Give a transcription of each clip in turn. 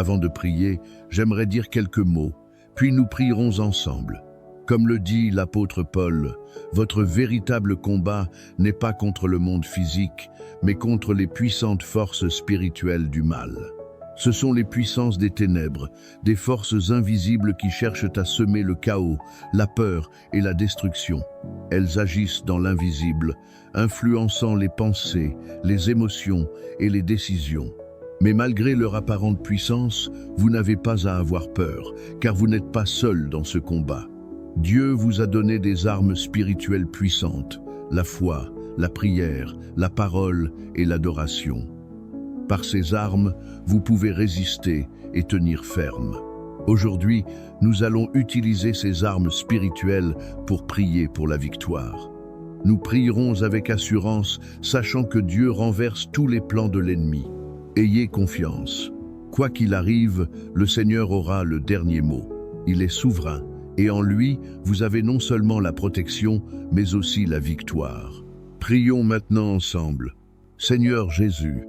Avant de prier, j'aimerais dire quelques mots, puis nous prierons ensemble. Comme le dit l'apôtre Paul, votre véritable combat n'est pas contre le monde physique, mais contre les puissantes forces spirituelles du mal. Ce sont les puissances des ténèbres, des forces invisibles qui cherchent à semer le chaos, la peur et la destruction. Elles agissent dans l'invisible, influençant les pensées, les émotions et les décisions. Mais malgré leur apparente puissance, vous n'avez pas à avoir peur, car vous n'êtes pas seul dans ce combat. Dieu vous a donné des armes spirituelles puissantes, la foi, la prière, la parole et l'adoration. Par ces armes, vous pouvez résister et tenir ferme. Aujourd'hui, nous allons utiliser ces armes spirituelles pour prier pour la victoire. Nous prierons avec assurance, sachant que Dieu renverse tous les plans de l'ennemi. Ayez confiance. Quoi qu'il arrive, le Seigneur aura le dernier mot. Il est souverain, et en lui, vous avez non seulement la protection, mais aussi la victoire. Prions maintenant ensemble. Seigneur Jésus,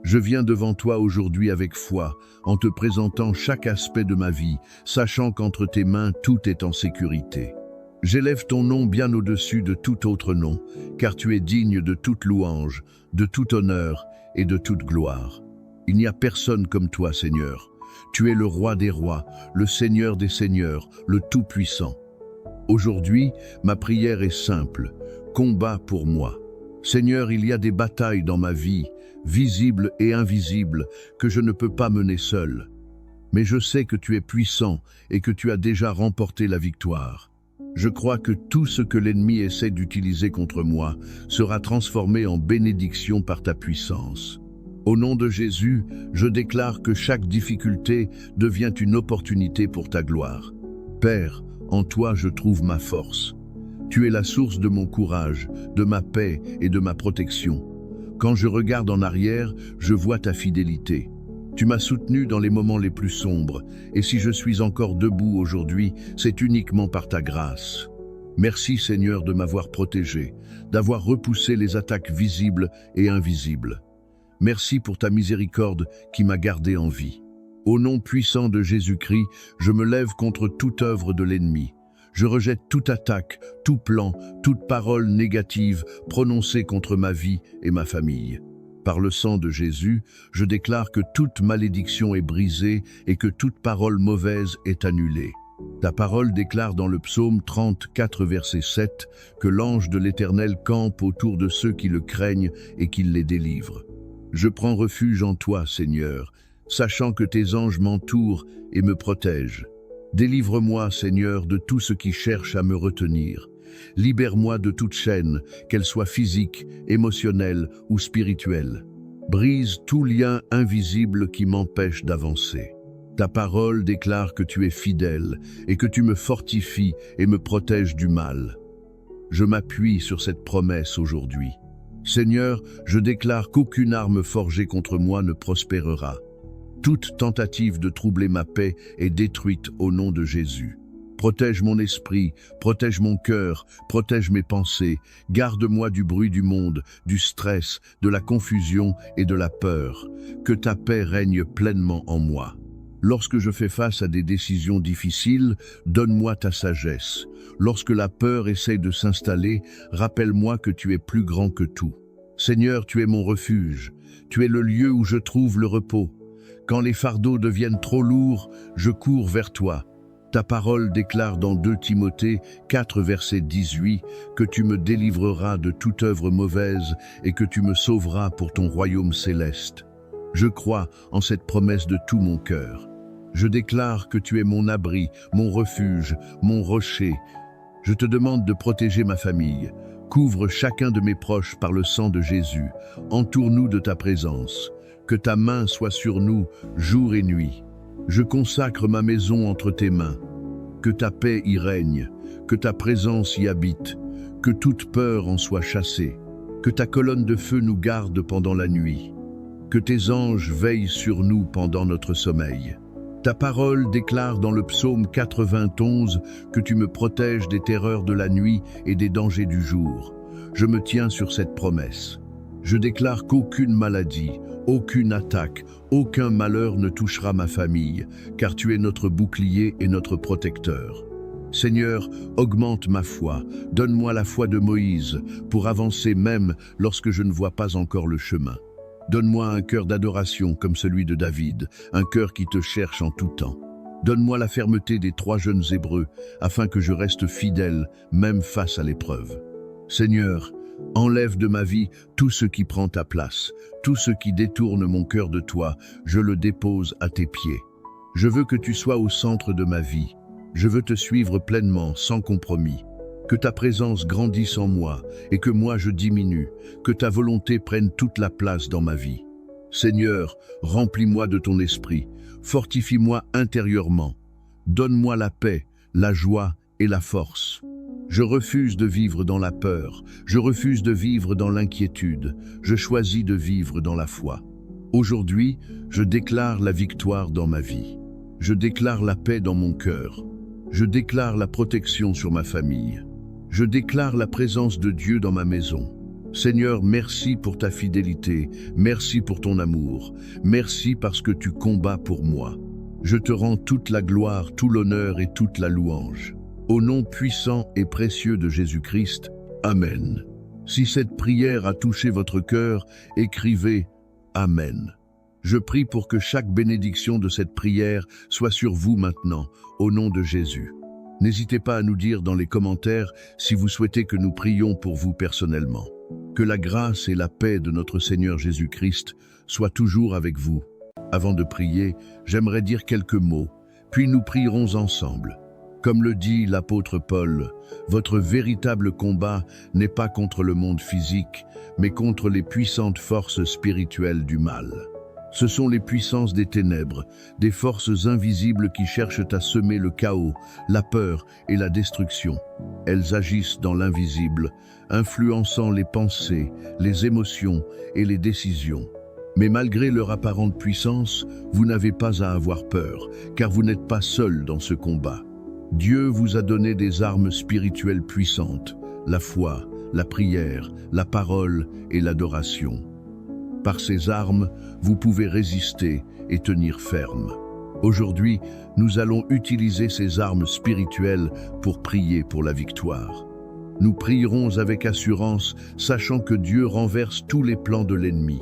je viens devant toi aujourd'hui avec foi, en te présentant chaque aspect de ma vie, sachant qu'entre tes mains tout est en sécurité. J'élève ton nom bien au-dessus de tout autre nom, car tu es digne de toute louange, de tout honneur et de toute gloire. Il n'y a personne comme toi, Seigneur. Tu es le roi des rois, le Seigneur des seigneurs, le Tout-Puissant. Aujourd'hui, ma prière est simple. Combat pour moi. Seigneur, il y a des batailles dans ma vie, visibles et invisibles, que je ne peux pas mener seul. Mais je sais que tu es puissant et que tu as déjà remporté la victoire. Je crois que tout ce que l'ennemi essaie d'utiliser contre moi sera transformé en bénédiction par ta puissance. Au nom de Jésus, je déclare que chaque difficulté devient une opportunité pour ta gloire. Père, en toi je trouve ma force. Tu es la source de mon courage, de ma paix et de ma protection. Quand je regarde en arrière, je vois ta fidélité. Tu m'as soutenu dans les moments les plus sombres, et si je suis encore debout aujourd'hui, c'est uniquement par ta grâce. Merci Seigneur de m'avoir protégé, d'avoir repoussé les attaques visibles et invisibles. Merci pour ta miséricorde qui m'a gardé en vie. Au nom puissant de Jésus-Christ, je me lève contre toute œuvre de l'ennemi. Je rejette toute attaque, tout plan, toute parole négative prononcée contre ma vie et ma famille. Par le sang de Jésus, je déclare que toute malédiction est brisée et que toute parole mauvaise est annulée. Ta parole déclare dans le psaume 34, verset 7, que l'ange de l'Éternel campe autour de ceux qui le craignent et qu'il les délivre. Je prends refuge en toi, Seigneur, sachant que tes anges m'entourent et me protègent. Délivre-moi, Seigneur, de tout ce qui cherche à me retenir. Libère-moi de toute chaîne, qu'elle soit physique, émotionnelle ou spirituelle. Brise tout lien invisible qui m'empêche d'avancer. Ta parole déclare que tu es fidèle et que tu me fortifies et me protèges du mal. Je m'appuie sur cette promesse aujourd'hui. Seigneur, je déclare qu'aucune arme forgée contre moi ne prospérera. Toute tentative de troubler ma paix est détruite au nom de Jésus. Protège mon esprit, protège mon cœur, protège mes pensées, garde-moi du bruit du monde, du stress, de la confusion et de la peur. Que ta paix règne pleinement en moi. Lorsque je fais face à des décisions difficiles, donne-moi ta sagesse. Lorsque la peur essaie de s'installer, rappelle-moi que tu es plus grand que tout. Seigneur, tu es mon refuge. Tu es le lieu où je trouve le repos. Quand les fardeaux deviennent trop lourds, je cours vers toi. Ta parole déclare dans 2 Timothée 4, verset 18, que tu me délivreras de toute œuvre mauvaise et que tu me sauveras pour ton royaume céleste. Je crois en cette promesse de tout mon cœur. Je déclare que tu es mon abri, mon refuge, mon rocher. Je te demande de protéger ma famille. Couvre chacun de mes proches par le sang de Jésus. Entoure-nous de ta présence. Que ta main soit sur nous, jour et nuit. Je consacre ma maison entre tes mains. Que ta paix y règne, que ta présence y habite, que toute peur en soit chassée. Que ta colonne de feu nous garde pendant la nuit. Que tes anges veillent sur nous pendant notre sommeil. Ta parole déclare dans le psaume 91 que tu me protèges des terreurs de la nuit et des dangers du jour. Je me tiens sur cette promesse. Je déclare qu'aucune maladie, aucune attaque, aucun malheur ne touchera ma famille, car tu es notre bouclier et notre protecteur. Seigneur, augmente ma foi, donne-moi la foi de Moïse, pour avancer même lorsque je ne vois pas encore le chemin. Donne-moi un cœur d'adoration comme celui de David, un cœur qui te cherche en tout temps. Donne-moi la fermeté des 3 jeunes Hébreux, afin que je reste fidèle, même face à l'épreuve. Seigneur, enlève de ma vie tout ce qui prend ta place, tout ce qui détourne mon cœur de toi, je le dépose à tes pieds. Je veux que tu sois au centre de ma vie. Je veux te suivre pleinement, sans compromis. Que ta présence grandisse en moi et que moi je diminue, que ta volonté prenne toute la place dans ma vie. Seigneur, remplis-moi de ton esprit, fortifie-moi intérieurement. Donne-moi la paix, la joie et la force. Je refuse de vivre dans la peur, je refuse de vivre dans l'inquiétude, je choisis de vivre dans la foi. Aujourd'hui, je déclare la victoire dans ma vie. Je déclare la paix dans mon cœur. Je déclare la protection sur ma famille. Je déclare la présence de Dieu dans ma maison. Seigneur, merci pour ta fidélité, merci pour ton amour, merci parce que tu combats pour moi. Je te rends toute la gloire, tout l'honneur et toute la louange. Au nom puissant et précieux de Jésus-Christ, Amen. Si cette prière a touché votre cœur, écrivez Amen. Je prie pour que chaque bénédiction de cette prière soit sur vous maintenant, au nom de Jésus. N'hésitez pas à nous dire dans les commentaires si vous souhaitez que nous prions pour vous personnellement. Que la grâce et la paix de notre Seigneur Jésus-Christ soient toujours avec vous. Avant de prier, j'aimerais dire quelques mots, puis nous prierons ensemble. Comme le dit l'apôtre Paul, votre véritable combat n'est pas contre le monde physique, mais contre les puissantes forces spirituelles du mal. Ce sont les puissances des ténèbres, des forces invisibles qui cherchent à semer le chaos, la peur et la destruction. Elles agissent dans l'invisible, influençant les pensées, les émotions et les décisions. Mais malgré leur apparente puissance, vous n'avez pas à avoir peur, car vous n'êtes pas seul dans ce combat. Dieu vous a donné des armes spirituelles puissantes, la foi, la prière, la parole et l'adoration. Par ces armes, vous pouvez résister et tenir ferme. Aujourd'hui, nous allons utiliser ces armes spirituelles pour prier pour la victoire. Nous prierons avec assurance, sachant que Dieu renverse tous les plans de l'ennemi.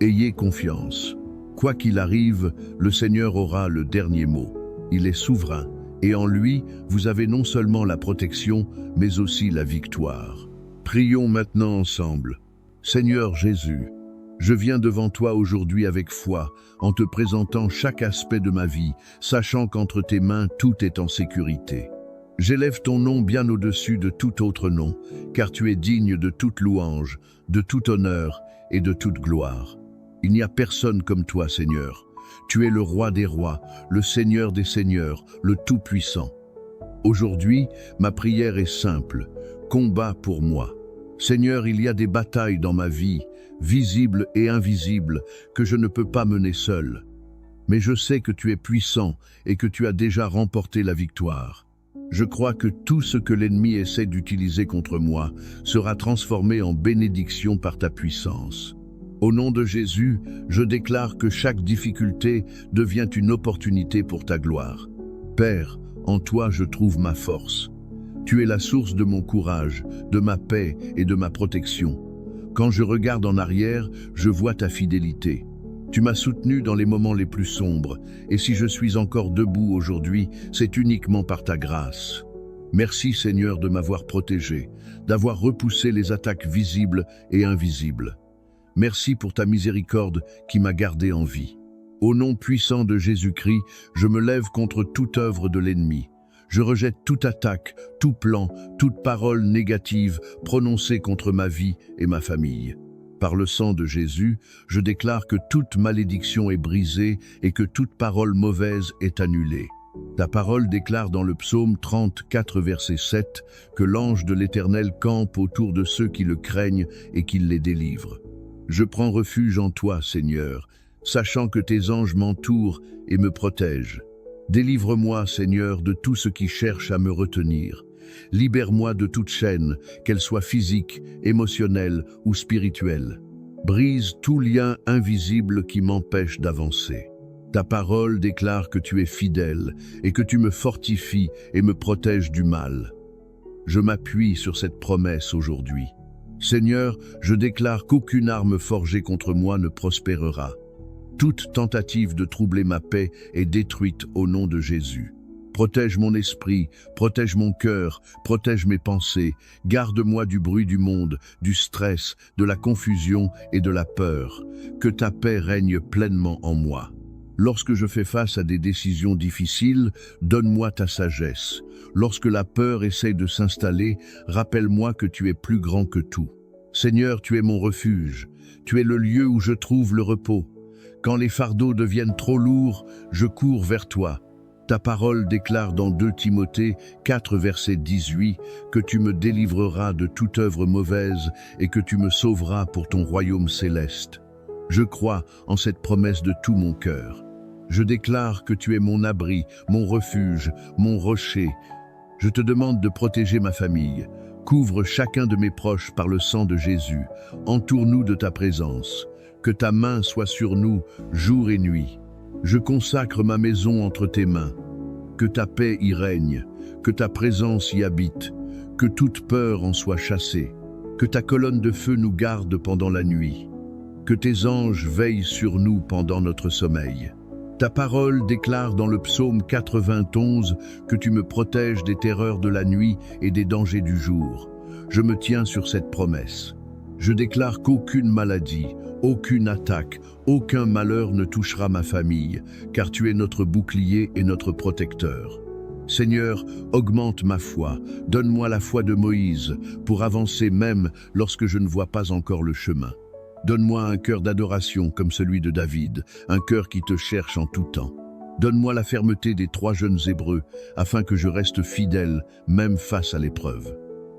Ayez confiance. Quoi qu'il arrive, le Seigneur aura le dernier mot. Il est souverain, et en lui, vous avez non seulement la protection, mais aussi la victoire. Prions maintenant ensemble. Seigneur Jésus, je viens devant toi aujourd'hui avec foi, en te présentant chaque aspect de ma vie, sachant qu'entre tes mains tout est en sécurité. J'élève ton nom bien au-dessus de tout autre nom, car tu es digne de toute louange, de tout honneur et de toute gloire. Il n'y a personne comme toi, Seigneur. Tu es le roi des rois, le Seigneur des seigneurs, le Tout-Puissant. Aujourd'hui, ma prière est simple. Combat pour moi. Seigneur, il y a des batailles dans ma vie, visibles et invisibles, que je ne peux pas mener seul. Mais je sais que tu es puissant et que tu as déjà remporté la victoire. Je crois que tout ce que l'ennemi essaie d'utiliser contre moi sera transformé en bénédiction par ta puissance. Au nom de Jésus, je déclare que chaque difficulté devient une opportunité pour ta gloire. Père, en toi je trouve ma force. Tu es la source de mon courage, de ma paix et de ma protection. Quand je regarde en arrière, je vois ta fidélité. Tu m'as soutenu dans les moments les plus sombres, et si je suis encore debout aujourd'hui, c'est uniquement par ta grâce. Merci Seigneur de m'avoir protégé, d'avoir repoussé les attaques visibles et invisibles. Merci pour ta miséricorde qui m'a gardé en vie. Au nom puissant de Jésus-Christ, je me lève contre toute œuvre de l'ennemi. Je rejette toute attaque, tout plan, toute parole négative prononcée contre ma vie et ma famille. Par le sang de Jésus, je déclare que toute malédiction est brisée et que toute parole mauvaise est annulée. Ta parole déclare dans le psaume 34, verset 7, que l'ange de l'Éternel campe autour de ceux qui le craignent et qu'il les délivre. Je prends refuge en toi, Seigneur, sachant que tes anges m'entourent et me protègent. Délivre-moi, Seigneur, de tout ce qui cherche à me retenir. Libère-moi de toute chaîne, qu'elle soit physique, émotionnelle ou spirituelle. Brise tout lien invisible qui m'empêche d'avancer. Ta parole déclare que tu es fidèle et que tu me fortifies et me protèges du mal. Je m'appuie sur cette promesse aujourd'hui. Seigneur, je déclare qu'aucune arme forgée contre moi ne prospérera. Toute tentative de troubler ma paix est détruite au nom de Jésus. Protège mon esprit, protège mon cœur, protège mes pensées, garde-moi du bruit du monde, du stress, de la confusion et de la peur. Que ta paix règne pleinement en moi. Lorsque je fais face à des décisions difficiles, donne-moi ta sagesse. Lorsque la peur essaie de s'installer, rappelle-moi que tu es plus grand que tout. Seigneur, tu es mon refuge, tu es le lieu où je trouve le repos. Quand les fardeaux deviennent trop lourds, je cours vers toi. Ta parole déclare dans 2 Timothée 4, verset 18, que tu me délivreras de toute œuvre mauvaise et que tu me sauveras pour ton royaume céleste. Je crois en cette promesse de tout mon cœur. Je déclare que tu es mon abri, mon refuge, mon rocher. Je te demande de protéger ma famille. Couvre chacun de mes proches par le sang de Jésus. Entoure-nous de ta présence. Que ta main soit sur nous, jour et nuit. Je consacre ma maison entre tes mains. Que ta paix y règne, que ta présence y habite, que toute peur en soit chassée. Que ta colonne de feu nous garde pendant la nuit. Que tes anges veillent sur nous pendant notre sommeil. Ta parole déclare dans le psaume 91 que tu me protèges des terreurs de la nuit et des dangers du jour. Je me tiens sur cette promesse. Je déclare qu'aucune maladie, aucune attaque, aucun malheur ne touchera ma famille, car tu es notre bouclier et notre protecteur. Seigneur, augmente ma foi, donne-moi la foi de Moïse, pour avancer même lorsque je ne vois pas encore le chemin. Donne-moi un cœur d'adoration comme celui de David, un cœur qui te cherche en tout temps. Donne-moi la fermeté des 3 jeunes Hébreux, afin que je reste fidèle, même face à l'épreuve.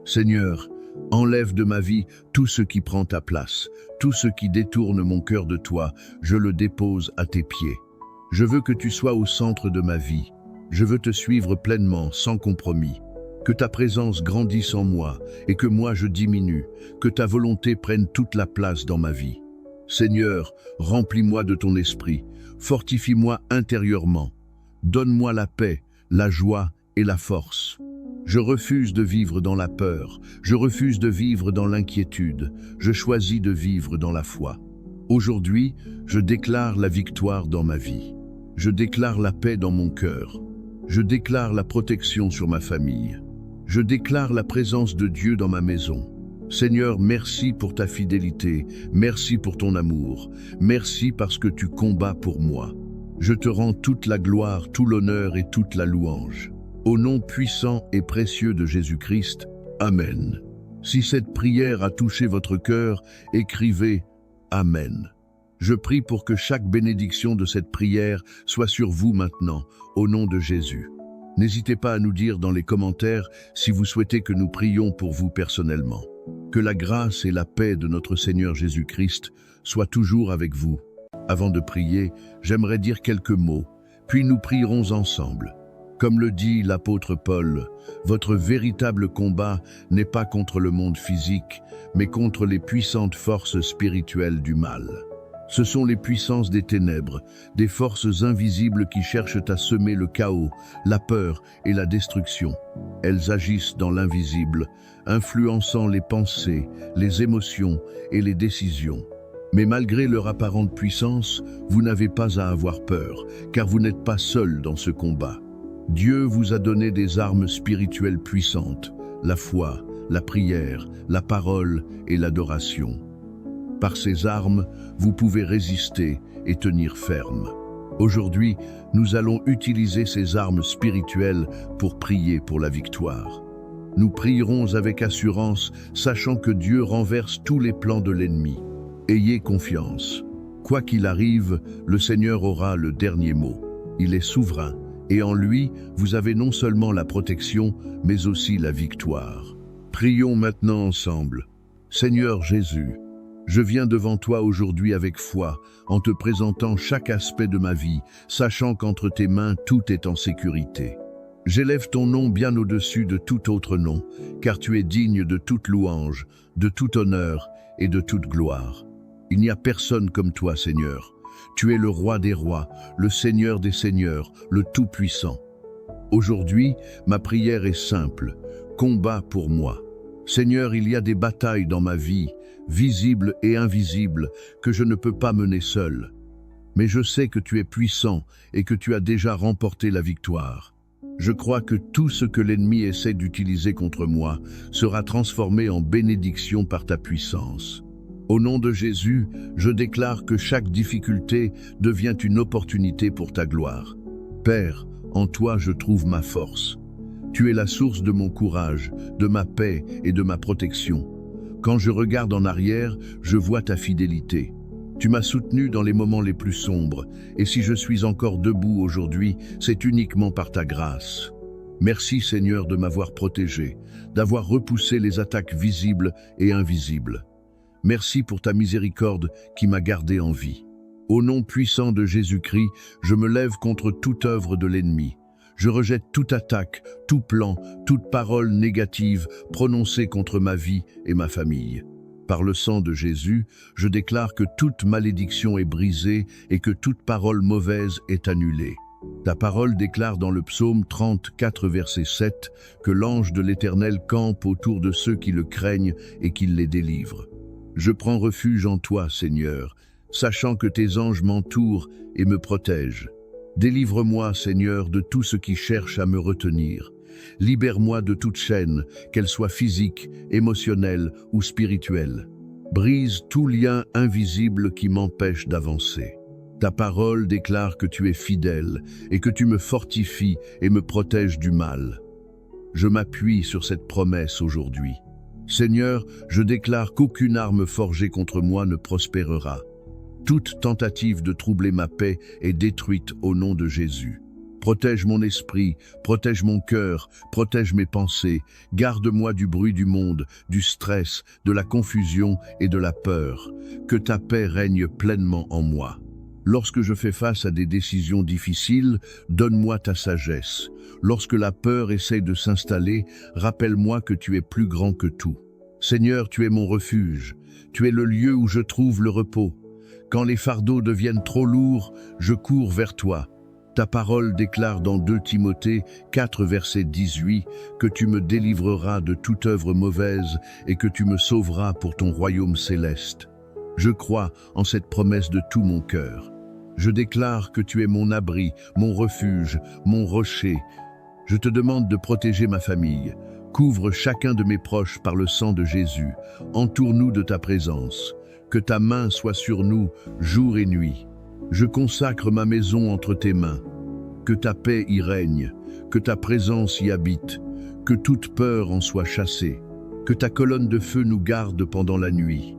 Seigneur, enlève de ma vie tout ce qui prend ta place, tout ce qui détourne mon cœur de toi, je le dépose à tes pieds. Je veux que tu sois au centre de ma vie. Je veux te suivre pleinement, sans compromis. Que ta présence grandisse en moi et que moi je diminue, que ta volonté prenne toute la place dans ma vie. Seigneur, remplis-moi de ton esprit, fortifie-moi intérieurement. Donne-moi la paix, la joie et la force. Je refuse de vivre dans la peur, je refuse de vivre dans l'inquiétude, je choisis de vivre dans la foi. Aujourd'hui, je déclare la victoire dans ma vie. Je déclare la paix dans mon cœur. Je déclare la protection sur ma famille. Je déclare la présence de Dieu dans ma maison. Seigneur, merci pour ta fidélité, merci pour ton amour, merci parce que tu combats pour moi. Je te rends toute la gloire, tout l'honneur et toute la louange. Au nom puissant et précieux de Jésus-Christ, Amen. Si cette prière a touché votre cœur, écrivez Amen. Je prie pour que chaque bénédiction de cette prière soit sur vous maintenant, au nom de Jésus. N'hésitez pas à nous dire dans les commentaires si vous souhaitez que nous prions pour vous personnellement. Que la grâce et la paix de notre Seigneur Jésus-Christ soient toujours avec vous. Avant de prier, j'aimerais dire quelques mots, puis nous prierons ensemble. Comme le dit l'apôtre Paul, votre véritable combat n'est pas contre le monde physique, mais contre les puissantes forces spirituelles du mal. Ce sont les puissances des ténèbres, des forces invisibles qui cherchent à semer le chaos, la peur et la destruction. Elles agissent dans l'invisible, influençant les pensées, les émotions et les décisions. Mais malgré leur apparente puissance, vous n'avez pas à avoir peur, car vous n'êtes pas seul dans ce combat. Dieu vous a donné des armes spirituelles puissantes, la foi, la prière, la parole et l'adoration. Par ces armes, vous pouvez résister et tenir ferme. Aujourd'hui, nous allons utiliser ces armes spirituelles pour prier pour la victoire. Nous prierons avec assurance, sachant que Dieu renverse tous les plans de l'ennemi. Ayez confiance. Quoi qu'il arrive, le Seigneur aura le dernier mot. Il est souverain, et en lui, vous avez non seulement la protection, mais aussi la victoire. Prions maintenant ensemble. Seigneur Jésus, je viens devant toi aujourd'hui avec foi, en te présentant chaque aspect de ma vie, sachant qu'entre tes mains tout est en sécurité. J'élève ton nom bien au-dessus de tout autre nom, car tu es digne de toute louange, de tout honneur et de toute gloire. Il n'y a personne comme toi, Seigneur. Tu es le roi des rois, le Seigneur des seigneurs, le Tout-Puissant. Aujourd'hui, ma prière est simple. Combat pour moi. Seigneur, il y a des batailles dans ma vie, visibles et invisibles, que je ne peux pas mener seul. Mais je sais que tu es puissant et que tu as déjà remporté la victoire. Je crois que tout ce que l'ennemi essaie d'utiliser contre moi sera transformé en bénédiction par ta puissance. Au nom de Jésus, je déclare que chaque difficulté devient une opportunité pour ta gloire. Père, en toi je trouve ma force. Tu es la source de mon courage, de ma paix et de ma protection. Quand je regarde en arrière, je vois ta fidélité. Tu m'as soutenu dans les moments les plus sombres, et si je suis encore debout aujourd'hui, c'est uniquement par ta grâce. Merci Seigneur de m'avoir protégé, d'avoir repoussé les attaques visibles et invisibles. Merci pour ta miséricorde qui m'a gardé en vie. Au nom puissant de Jésus-Christ, je me lève contre toute œuvre de l'ennemi. Je rejette toute attaque, tout plan, toute parole négative prononcée contre ma vie et ma famille. Par le sang de Jésus, je déclare que toute malédiction est brisée et que toute parole mauvaise est annulée. Ta parole déclare dans le psaume 34, verset 7, que l'ange de l'Éternel campe autour de ceux qui le craignent et qu'il les délivre. Je prends refuge en toi, Seigneur, sachant que tes anges m'entourent et me protègent. Délivre-moi, Seigneur, de tout ce qui cherche à me retenir. Libère-moi de toute chaîne, qu'elle soit physique, émotionnelle ou spirituelle. Brise tout lien invisible qui m'empêche d'avancer. Ta parole déclare que tu es fidèle et que tu me fortifies et me protèges du mal. Je m'appuie sur cette promesse aujourd'hui. Seigneur, je déclare qu'aucune arme forgée contre moi ne prospérera. Toute tentative de troubler ma paix est détruite au nom de Jésus. Protège mon esprit, protège mon cœur, protège mes pensées, garde-moi du bruit du monde, du stress, de la confusion et de la peur. Que ta paix règne pleinement en moi. Lorsque je fais face à des décisions difficiles, donne-moi ta sagesse. Lorsque la peur essaie de s'installer, rappelle-moi que tu es plus grand que tout. Seigneur, tu es mon refuge, tu es le lieu où je trouve le repos. Quand les fardeaux deviennent trop lourds, je cours vers toi. Ta parole déclare dans 2 Timothée 4, verset 18, que tu me délivreras de toute œuvre mauvaise et que tu me sauveras pour ton royaume céleste. Je crois en cette promesse de tout mon cœur. Je déclare que tu es mon abri, mon refuge, mon rocher. Je te demande de protéger ma famille. Couvre chacun de mes proches par le sang de Jésus. Entoure-nous de ta présence. Que ta main soit sur nous, jour et nuit. Je consacre ma maison entre tes mains. Que ta paix y règne, que ta présence y habite, que toute peur en soit chassée. Que ta colonne de feu nous garde pendant la nuit.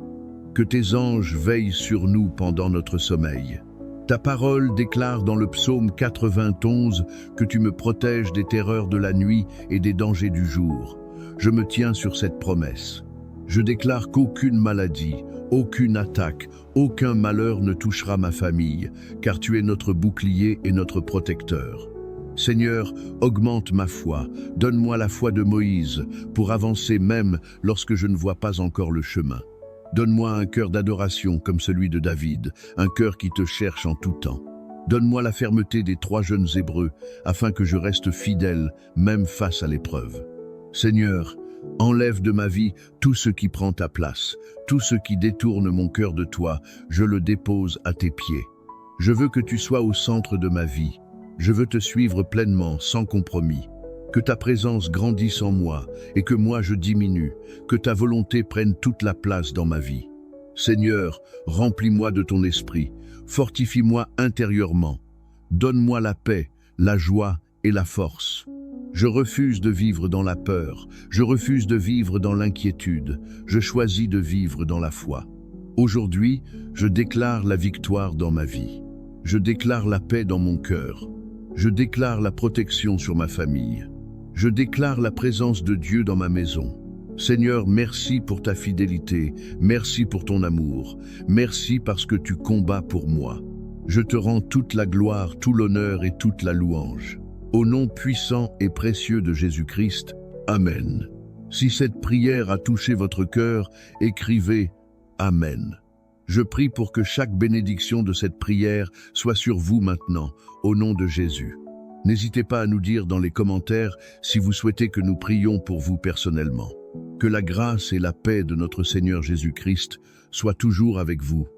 Que tes anges veillent sur nous pendant notre sommeil. Ta parole déclare dans le psaume 91 que tu me protèges des terreurs de la nuit et des dangers du jour. Je me tiens sur cette promesse. Je déclare qu'aucune maladie, aucune attaque, aucun malheur ne touchera ma famille, car tu es notre bouclier et notre protecteur. Seigneur, augmente ma foi, donne-moi la foi de Moïse, pour avancer même lorsque je ne vois pas encore le chemin. Donne-moi un cœur d'adoration comme celui de David, un cœur qui te cherche en tout temps. Donne-moi la fermeté des 3 jeunes Hébreux, afin que je reste fidèle, même face à l'épreuve. Seigneur, enlève de ma vie tout ce qui prend ta place, tout ce qui détourne mon cœur de toi, je le dépose à tes pieds. Je veux que tu sois au centre de ma vie. Je veux te suivre pleinement, sans compromis. Que ta présence grandisse en moi et que moi je diminue, que ta volonté prenne toute la place dans ma vie. Seigneur, remplis-moi de ton esprit, fortifie-moi intérieurement. Donne-moi la paix, la joie et la force. Je refuse de vivre dans la peur, je refuse de vivre dans l'inquiétude, je choisis de vivre dans la foi. Aujourd'hui, je déclare la victoire dans ma vie. Je déclare la paix dans mon cœur. Je déclare la protection sur ma famille. Je déclare la présence de Dieu dans ma maison. Seigneur, merci pour ta fidélité, merci pour ton amour, merci parce que tu combats pour moi. Je te rends toute la gloire, tout l'honneur et toute la louange. Au nom puissant et précieux de Jésus-Christ, Amen. Si cette prière a touché votre cœur, écrivez Amen. Je prie pour que chaque bénédiction de cette prière soit sur vous maintenant, au nom de Jésus. N'hésitez pas à nous dire dans les commentaires si vous souhaitez que nous prions pour vous personnellement. Que la grâce et la paix de notre Seigneur Jésus-Christ soient toujours avec vous.